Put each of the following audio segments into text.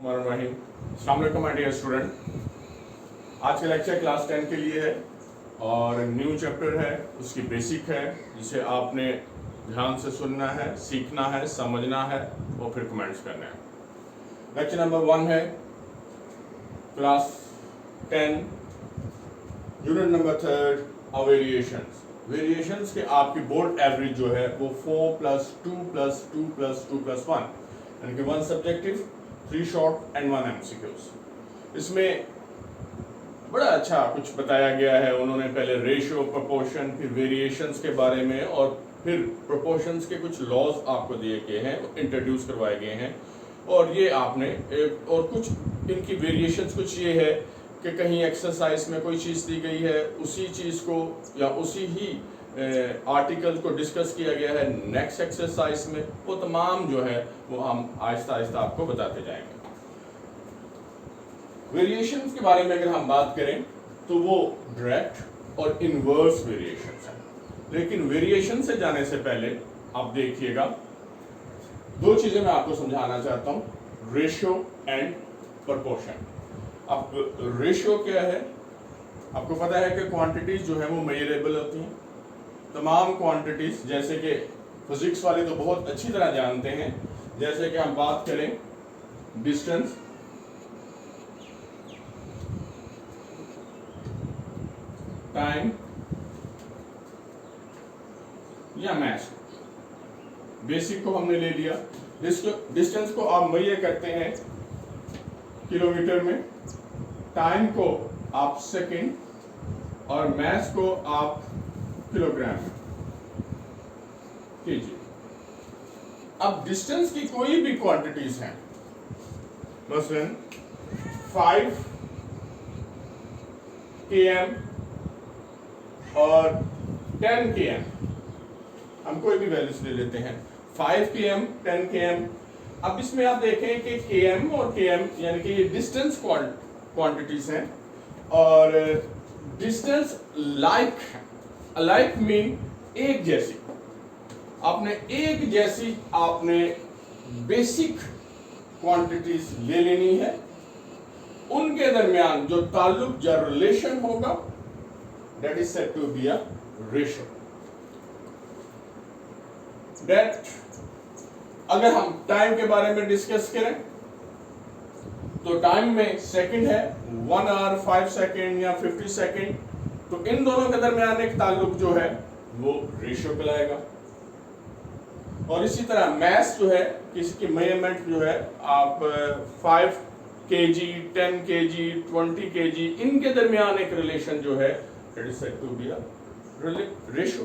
अस्सलाम वालेकुम my dear student. आज का लेक्चर क्लास 10 के लिए है और न्यू चैप्टर है, उसकी बेसिक है जिसे आपने ध्यान से सुनना है, सीखना है, समझना है और फिर कमेंट्स करना है। लेक्चर नंबर 1 है class 10 unit number 3 variations. Variations के आपकी बोर्ड एवरेज जो है वो 4 + 2 + 2 + 2 + 1 यानी कि 1 सब्जेक्टिव, 3 शॉर्ट एंड 1 MCQs। इसमें बड़ा अच्छा कुछ बताया गया है। उन्होंने पहले रेशियो, प्रोपोर्शन, फिर वेरिएशंस के बारे में और फिर प्रोपोर्शंस के कुछ लॉज आपको दिए गए हैं, इंट्रोड्यूस करवाए गए हैं। और ये आपने और कुछ इनकी वेरिएशंस कुछ ये है कि कहीं एक्सरसाइज में कोई चीज़ दी गई है, उसी चीज़ को या उसी ही आर्टिकल को डिस्कस किया गया है नेक्स्ट एक्सरसाइज में। वो तमाम जो है वो हम आहिस्ता आहिस्ता आपको बताते जाएंगे। वेरिएशंस के बारे में अगर हम बात करें तो वो डायरेक्ट और इनवर्स वेरिएशंस हैं। लेकिन वेरिएशन से जाने से पहले आप देखिएगा, दो चीज़ें मैं आपको समझाना चाहता हूँ, रेशियो एंड प्रोपोर्शन। अब रेशियो क्या है? आपको पता है कि क्वांटिटीज जो है वो मेजरेबल होती हैं। तमाम क्वांटिटीज, जैसे कि फिजिक्स वाले तो बहुत अच्छी तरह जानते हैं, जैसे कि हम बात करें डिस्टेंस, टाइम या मास। बेसिक को हमने ले लिया। डिस्टेंस को आप मेजर करते हैं किलोमीटर में, टाइम को आप सेकंड और मास को आप किलोग्राम में कीजिए। अब डिस्टेंस की कोई भी क्वांटिटीज हैं, मसलन 5 km और 10 km, हम कोई भी वैल्यूज ले लेते हैं, 5 km 10 km। अब इसमें आप देखें कि km और km यानी कि ये डिस्टेंस क्वांटिटीज हैं और डिस्टेंस लाइक है। लाइक मीन एक जैसी, आपने एक जैसी आपने बेसिक क्वांटिटीज ले लेनी है। उनके दरमियान जो ताल्लुक या रिलेशन होगा, that is said to be a ratio. That अगर हम टाइम के बारे में डिस्कस करें तो टाइम में सेकंड है, 1 आवर 5 सेकंड या 50 सेकंड, तो इन दोनों के दरमियान एक ताल्लुक जो है वो रेशियो कहलाएगा। और इसी तरह मास जो है, किसी की मेजरमेंट जो है, आप 5 kg 10 kg 20 kg, इनके दरमियान एक रिलेशन जो है, it is said to be a ratio.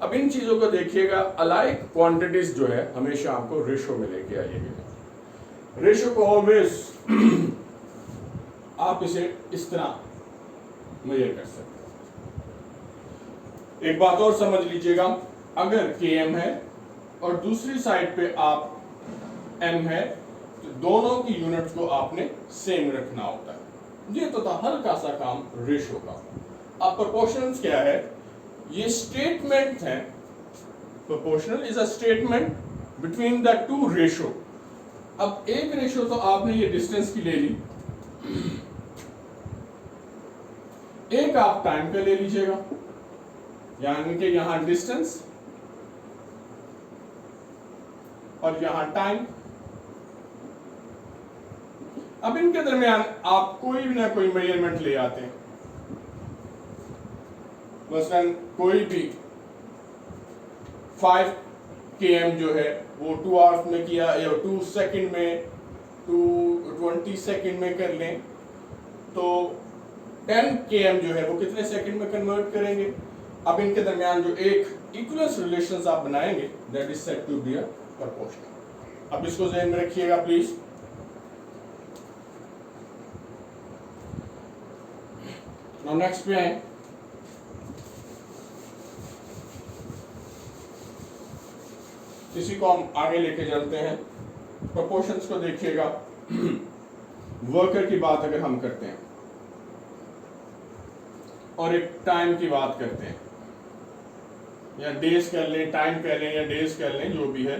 अब इन चीजों को देखिएगा, अलाइक क्वांटिटीज जो है हमेशा आपको रेशियो में लेके आइएगा। रेशियो को ऑलवेज आप इसे इस तरह मेजर कर सकते हैं। एक बात और समझ लीजिएगा, अगर km है और दूसरी साइड पे आप m है, तो दोनों की यूनिट्स को आपने सेम रखना होता है। ये तो था हल्का सा काम रेशियो का। अब प्रोपोर्शंस क्या है? ये स्टेटमेंट है। Proportional is a statement between the two ratio. अब एक रेशियो तो आपने ये डिस्टेंस की ले ली, एक आप टाइम पे ले लीजिएगा, यानी कि यहां डिस्टेंस और यहां टाइम। अब इनके दरमियान आप कोई भी ना कोई मेजरमेंट ले आते हैं। मसलन कोई भी 5 km जो है वो 2 आवर्स में किया या 2 सेकंड में, 20 सेकंड में कर लें, तो 10 km जो है वो कितने सेकंड में कन्वर्ट करेंगे? अब इनके दरमियान जो एक इक्वलेंस रिलेशंस आप बनाएंगे, that is said to be a proportion. अब इसको ध्यान में रखिएगा प्लीज। नाउ नेक्स्ट पे आए, इसी को हम आगे लेके चलते हैं। प्रोपोर्शंस को देखिएगा। वर्कर की बात अगर हम करते हैं और एक टाइम की बात करते हैं, या डेज कह लें, टाइम कह लें या डेज कह लें, जो भी है,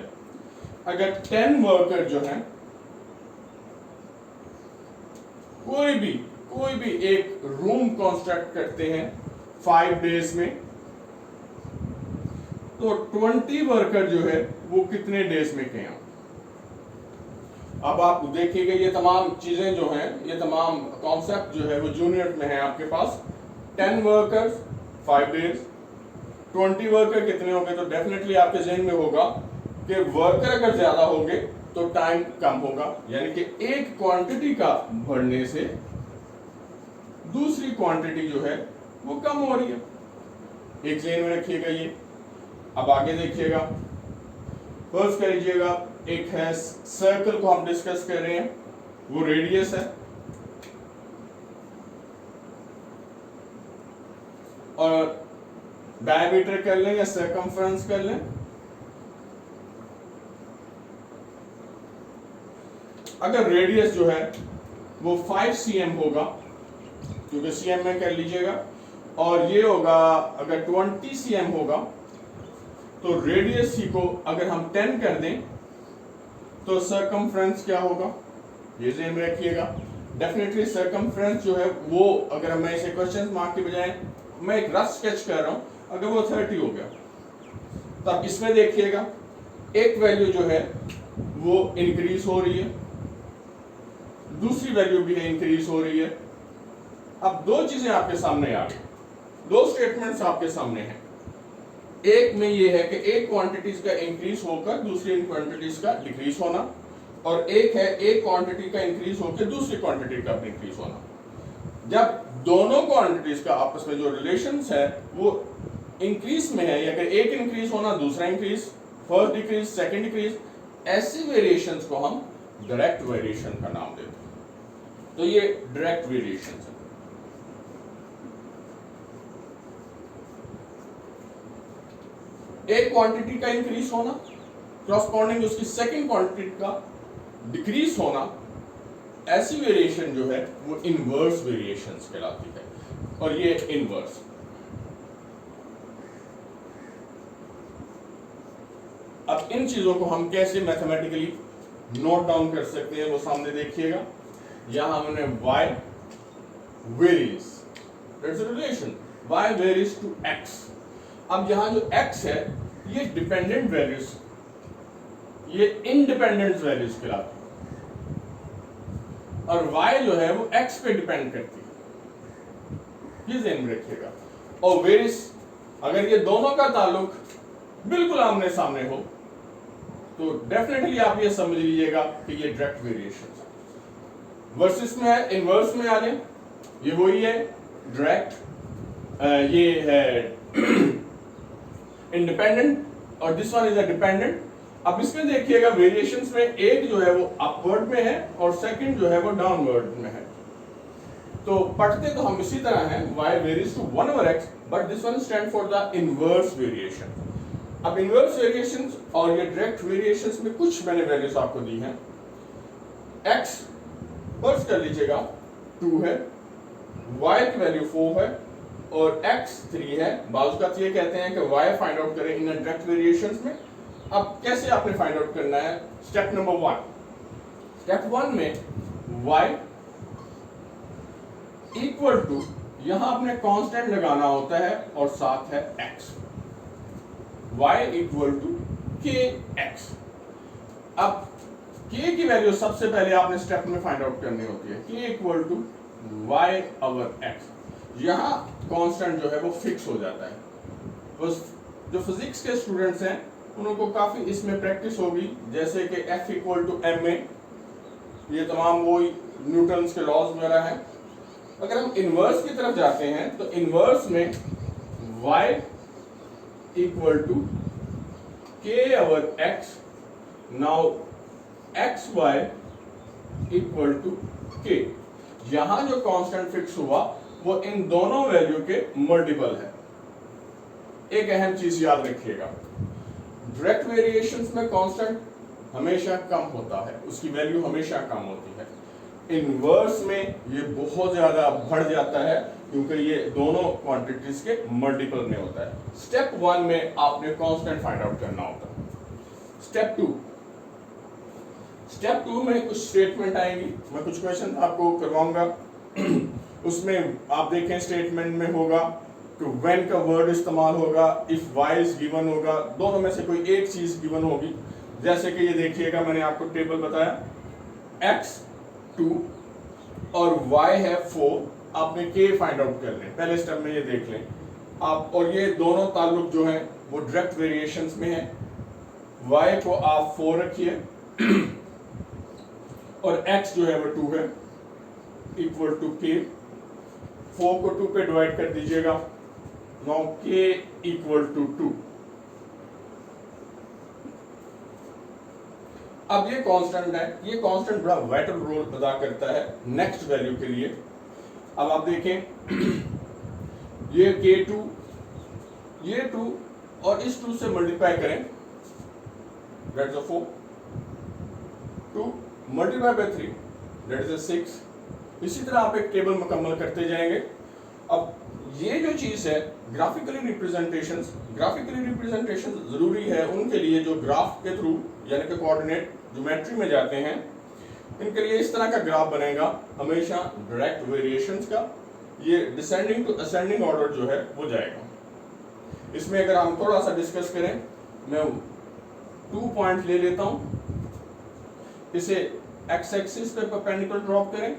अगर 10 वर्कर जो हैं कोई भी एक रूम कंस्ट्रक्ट करते हैं 5 डेज में, तो 20 वर्कर जो है वो कितने डेज में किए? अब आप देखिएगा ये तमाम चीजें जो हैं, ये तमाम कॉन्सेप्ट जो है वो जूनियर में है आपके पास। 10 वर्कर्स 5 डेज, 20 वर्कर कितने होंगे? तो डेफिनेटली आपके जहन में होगा कि वर्कर अगर ज्यादा होंगे तो टाइम कम होगा, यानी कि एक क्वांटिटी का बढ़ने से दूसरी क्वांटिटी जो है वो कम हो रही है। एक जहन में रखिएगा ये। अब आगे देखिएगा, फर्स्ट कर लीजिएगा, एक है सर्कल को हम डिस्कस कर रहे हैं, वो रेडियस है, और डायमीटर कर लें या सर्कमफ्रेंस कर लें। अगर रेडियस जो है वो 5 cm होगा, क्योंकि cm में कर लीजिएगा, और ये होगा अगर 20 cm होगा, तो रेडियस ही को अगर हम 10 कर दें तो सर्कमफ्रेंस क्या होगा, ये ध्यान में रखिएगा। डेफिनेटली सर्कमफ्रेंस जो है वो, अगर मैं इसे क्वेश्चन मार्क के बजाय मैं एक रफ स्केच कर रहा हूं, अगर वो 30 हो गया, तो अब इसमें देखिएगा एक वैल्यू जो है वो इंक्रीज हो रही है, दूसरी वैल्यू भी है इंक्रीज हो रही है। अब दो चीजें आपके सामने आ गई, दो स्टेटमेंट्स आपके सामने हैं। एक में ये है कि एक क्वांटिटीज का इंक्रीज होकर दूसरी क्वांटिटीज का डिक्रीज होना, और एक है एक क्वांटिटी का इंक्रीज होकर दूसरी क्वांटिटी का डिक्रीज होना। जब दोनों क्वांटिटीज का आपस में जो रिलेशंस है वो इंक्रीज में है, अगर एक इंक्रीज होना दूसरा increase, first decrease second decrease, ऐसी वेरिएशंस को हम डायरेक्ट वेरिएशन का नाम देते हैं। तो ये डायरेक्ट वेरिएशन है। एक क्वांटिटी का इंक्रीज होना क्रॉसपॉन्डिंग उसकी सेकंड क्वांटिटी का डिक्रीज होना, ऐसी वेरिएशन जो है वो इनवर्स वेरिएशंस कहलाती है, और ये इनवर्स। अब इन चीजों को हम कैसे मैथमेटिकली नोट डाउन कर सकते हैं वो सामने देखिएगा। यहां हमने y varies, that's a relation, y varies to x। अब यहां जो x है ये डिपेंडेंट वैल्यूज, ये इंडिपेंडेंट वैल्यूज कहलाती है, और y जो है वो x पे डिपेंड करती है, ये ध्यान में रखिएगा। और वेरीज, अगर ये दोनों का ताल्लुक बिल्कुल आमने सामने हो तो डेफिनेटली आप ये समझ लीजिएगा कि ये डायरेक्ट वेरिएशन है। वर्सेस में है, इनवर्स में आ जाए, ये वही है डायरेक्ट, ये है इंडिपेंडेंट, और this one is a dependent. अब इसमें देखिएगा वेरिएशंस में एक जो है वो अपवर्ड में है और सेकंड जो है वो डाउनवर्ड में है। तो पढ़ते तो हम इसी तरह हैं, y varies to 1/x, but this one stand for the inverse variation। अब इनवर्स वेरिएशंस और ये डायरेक्ट वेरिएशंस में कुछ मैंने वैल्यूज आपको दी हैं। x फर्स्ट कर लीजिएगा 2 है, y की वैल्यू 4 है, और x 3 है। बाजू का ये कहते हैं कि y फाइंड आउट करें इन डायरेक्ट वेरिएशंस में। अब कैसे आपने फाइंड आउट करना है? Step number 1। स्टेप 1 में y इक्वल टू, यहां आपने कांस्टेंट लगाना होता है और साथ है x, y equal to kx। अब k की वैल्यू सबसे पहले आपने स्टेप में फाइंड आउट करनी होती है, k equal to y over x। यहां कांस्टेंट जो है वो फिक्स हो जाता है। तो जो फिजिक्स के स्टूडेंट्स हैं उनको काफी इसमें प्रैक्टिस होगी, जैसे कि F इक्वल टू ma, ये तमाम वो न्यूटन्स के लॉज वगैरह हैं। अगर हम इनवर्स की तरफ जाते हैं तो इनवर्स में y equal to k over x, now xy equal to k। यहां जो कांस्टेंट फिक्स हुआ वो इन दोनों वैल्यू के मल्टीपल है। एक अहम चीज याद रखिएगा, डायरेक्ट वेरिएशंस में कांस्टेंट हमेशा कम होता है, उसकी वैल्यू हमेशा कम होती है। इनवर्स में ये बहुत ज्यादा बढ़ जाता है, क्योंकि ये दोनों क्वांटिटीज के मल्टीपल में होता है। स्टेप 1 में आपने कांस्टेंट फाइंड आउट करना होता है। स्टेप 2, स्टेप 2 में कुछ स्टेटमेंट आएंगी, मैं कुछ क्वेश्चन आपको करवाऊंगा। उसमें आप देखें स्टेटमेंट में होगा कि व्हेन का वर्ड इस्तेमाल होगा, इफ वाई इज गिवन होगा, दोनों में से कोई एक चीज गिवन होगी। जैसे कि ये देखिएगा, मैंने आपको टेबल बताया x2 और y है 4, आपने k फाइंड आउट कर लें, पहले स्टेप में ये देख लें आप। और ये दोनों ताल्लुक जो है वो डायरेक्ट वेरिएशंस में है। y को आप 4 रखिए और x जो है वो 2 है, इक्वल टू k। 4 को 2 पे डिवाइड कर दीजिएगा, नाउ k इक्वल टू 2। अब ये कांस्टेंट है, ये कांस्टेंट बड़ा वाइटल रोल अदा करता है नेक्स्ट वैल्यू के लिए। अब आप देखें ये k2, ये 2 और इस 2 से मल्टीप्लाई करें, that is 4, 2 multiply by 3, that is 6। इसी तरह आप एक टेबल मुकम्मल करते जाएंगे। अब ये जो चीज़ है ग्राफिकली रिप्रेजेंटेशंस जरूरी है उनके लिए जो ग्राफ के थ्रू यानी कि कोऑर्डिनेट ज्योमेट्री में जाते हैं, इनके लिए इस तरह का ग्राफ बनेगा हमेशा डायरेक्ट वेरिएशंस का। ये डिसेंडिंग टू असेंडिंग ऑर्डर जो है वो जाएगा। इसमें अगर हम थोड़ा सा डिस्कस करें, मैं 2 पॉइंट ले लेता हूं, इसे एक्स एक्सिस पे परपेंडिकुलर ड्रॉप करें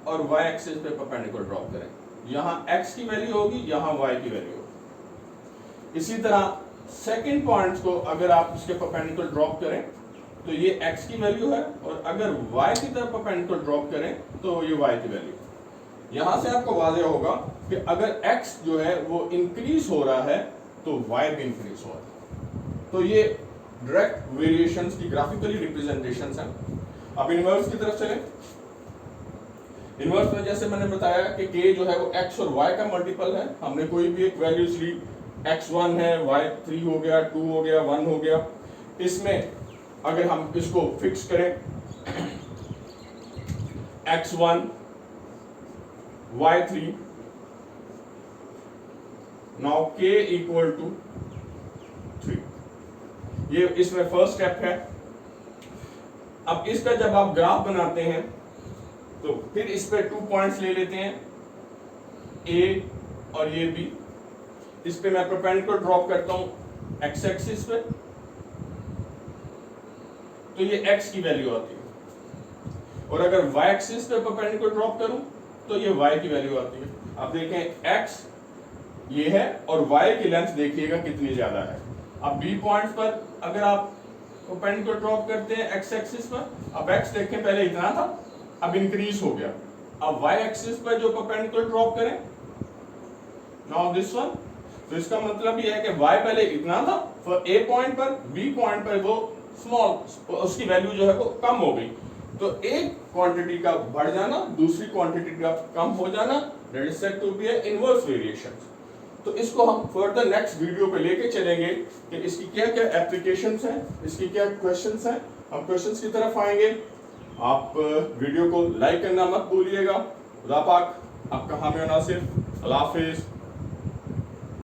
और वाई एक्सिस पे परपेंडिकुलर ड्रॉप करें। यहाँ x की वैल्यू होगी, यहाँ y की वैल्यू होगी। इसी तरह सेकंड पॉइंट को अगर आप इसके परपेंडिकुलर ड्रॉप करें तो ये x की वैल्यू है, और अगर y की तरफ परपेंडिकुलर ड्रॉप करें तो ये y की वैल्यू। यहाँ से आपको वाज़ेह होगा कि अगर x जो है वो इंक्रीज हो रहा है तो y भी इंक्रीज हो रहा है। तो ये डायरेक्ट वेरिएशंस की ग्राफिकली रिप्रेजेंटेशंस हैं। अब इनवर्स की तरफ चलें। इनवर्स में जैसे मैंने बताया कि k जो है वो x और y का मल्टीपल है। हमने कोई भी एक वैल्यूज ली, x1 है, y3 हो गया, 2 हो गया, 1 हो गया। इसमें अगर हम इसको फिक्स करें x1 y3, now k equal to 3, ये इसमें फर्स्ट स्टेप है। अब इसका जब आप ग्राफ बनाते हैं तो फिर इस पे 2 पॉइंट्स ले लेते हैं, A और ये B। इस पे मैं परपेंडिकुलर ड्रॉप करता हूं x एक्सिस पे, तो ये x की वैल्यू आती है। और अगर y एक्सिस पे परपेंडिकुलर ड्रॉप करूं तो ये y की वैल्यू आती है। अब देखें x ये है और y की लेंथ देखिएगा कितनी ज्यादा है। अब B पॉइंट पर अगर आप परपेंडिकुलर ड्रॉप करते हैं x एक्सिस पर, अब x देखें पहले इतना था, अब इंक्रीज हो गया। अब y एक्सिस पर जो परपेंडिकुलर ड्रॉप करें, नाउ दिस वन, तो इसका मतलब ये है कि y पहले इतना था, फिर a पॉइंट पर, b पॉइंट पर वो स्मॉल, उसकी वैल्यू जो है वो कम हो गई। तो एक क्वांटिटी का बढ़ जाना, दूसरी क्वांटिटी का कम हो जाना, that is said to be a inverse variation. तो इसको हम फर्दर नेक्स्ट वीडियो पे लेके चलेंगे कि इसकी क्या क्या एप्लीकेशंस हैं, इसकी क्या क्वेश्चंस हैं। हम क्वेश्चंस की तरफ आएंगे। आप वीडियो को लाइक करना मत भूलिएगा। खुदा पाक आपका हामी और नासिर। अल्लाह हाफिज़।